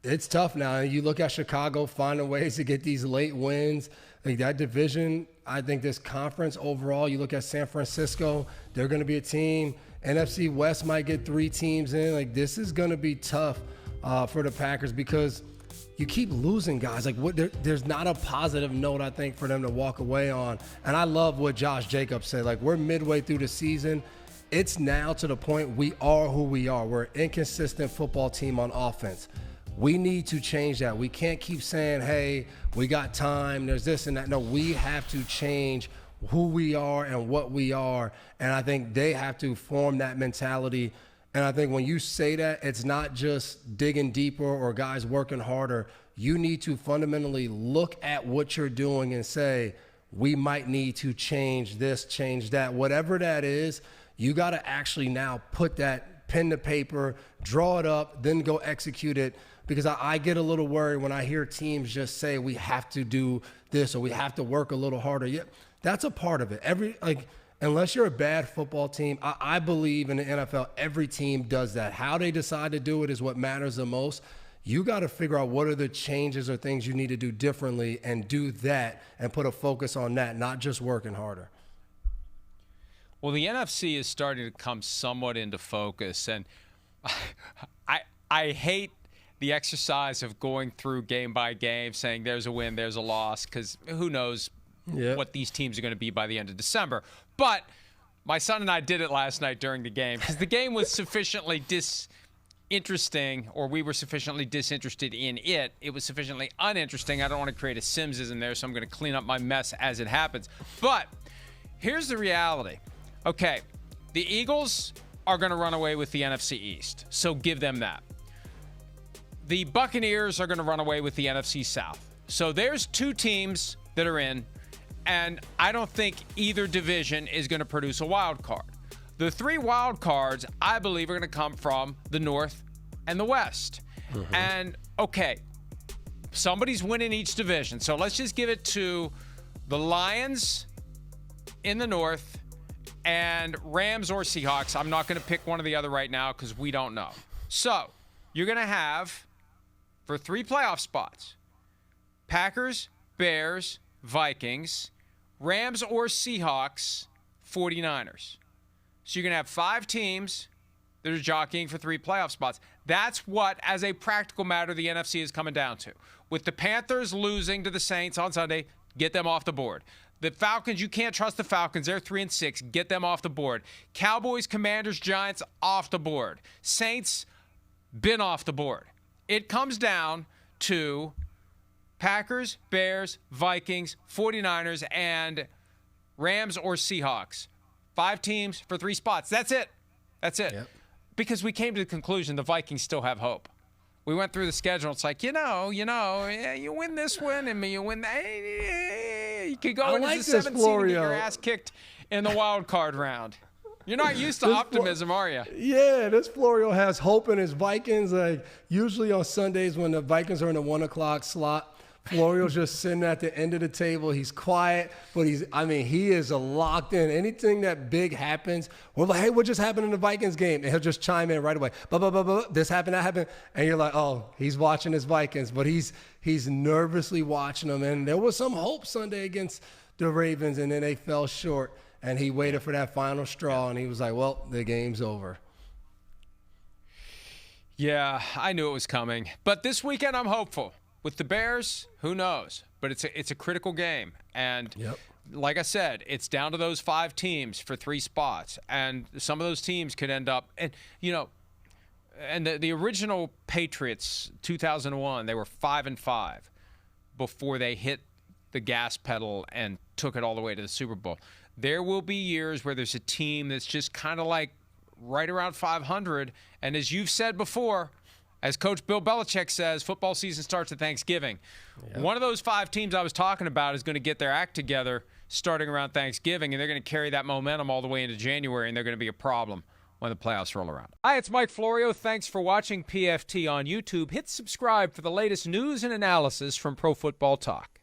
It's tough now. You look at Chicago finding ways to get these late wins. Like that division, I think this conference overall, you look at San Francisco, they're going to be a team. NFC West might get 3 teams in. Like this is going to be tough for the Packers because you keep losing guys. Like there's not a positive note, I think, for them to walk away on. And I love what Josh Jacobs said. Like we're midway through the season. It's now to the point we are who we are. We're an inconsistent football team on offense. We need to change that. We can't keep saying, hey, we got time, there's this and that. No, we have to change who we are and what we are. And I think they have to form that mentality. And I think when you say that, it's not just digging deeper or guys working harder. You need to fundamentally look at what you're doing and say, we might need to change this, change that. Whatever that is, you got to actually now put that pen to paper, draw it up, then go execute it. Because I get a little worried when I hear teams just say we have to do this or we have to work a little harder. Yeah, that's a part of it. Unless you're a bad football team, I believe in the NFL, every team does that. How they decide to do it is what matters the most. You got to figure out what are the changes or things you need to do differently and do that and put a focus on that, not just working harder. Well, the NFC is starting to come somewhat into focus, and I hate the exercise of going through game by game, saying there's a win, there's a loss, because who knows what these teams are going to be by the end of December. But my son and I did it last night during the game because the game was sufficiently disinteresting, or we were sufficiently disinterested in it. It was sufficiently uninteresting. I don't want to create a Simsism there, so I'm going to clean up my mess as it happens. But here's the reality. Okay, the Eagles are going to run away with the NFC East, so give them that. The Buccaneers are going to run away with the NFC South. So there's 2 teams that are in, and I don't think either division is going to produce a wild card. The 3 wild cards, I believe, are going to come from the North and the West. Mm-hmm. And, okay, somebody's winning each division. So let's just give it to the Lions in the North and Rams or Seahawks. I'm not going to pick one or the other right now because we don't know. So you're going to have, for 3 playoff spots, Packers, Bears, Vikings, Rams or Seahawks, 49ers. So you're going to have 5 teams that are jockeying for 3 playoff spots. That's what, as a practical matter, the NFC is coming down to. With the Panthers losing to the Saints on Sunday, get them off the board. The Falcons, you can't trust the Falcons. They're 3-6. Get them off the board. Cowboys, Commanders, Giants, off the board. Saints, been off the board. It comes down to Packers, Bears, Vikings, 49ers, and Rams or Seahawks. 5 teams for 3 spots. That's it. That's it. Yep. Because we came to the conclusion the Vikings still have hope. We went through the schedule. It's like, you win this one, and you win that. You could go into the 7th seed and get your ass kicked in the wild card round. You're not used to optimism, are you? Yeah, this Florio has hope in his Vikings. Like usually on Sundays when the Vikings are in the 1 o'clock slot, Florio's just sitting at the end of the table. He's quiet, but he is locked in. Anything that big happens, we're like, hey, what just happened in the Vikings game? And he'll just chime in right away. This happened, that happened. And you're like, oh, he's watching his Vikings, but he's nervously watching them. And there was some hope Sunday against the Ravens, and then they fell short. And he waited for that final straw, and he was like, well, the game's over. Yeah, I knew it was coming. But this weekend, I'm hopeful. With the Bears, who knows? But it's a critical game. And like I said, it's down to those 5 teams for 3 spots. And some of those teams could end up – and the original Patriots, 2001, they were 5-5 before they hit the gas pedal and took it all the way to the Super Bowl. There will be years where there's a team that's just kind of like right around 500. And as you've said before – as Coach Bill Belichick says, football season starts at Thanksgiving. Yep. One of those 5 teams I was talking about is going to get their act together starting around Thanksgiving, and they're going to carry that momentum all the way into January, and they're going to be a problem when the playoffs roll around. Hi, it's Mike Florio. Thanks for watching PFT on YouTube. Hit subscribe for the latest news and analysis from Pro Football Talk.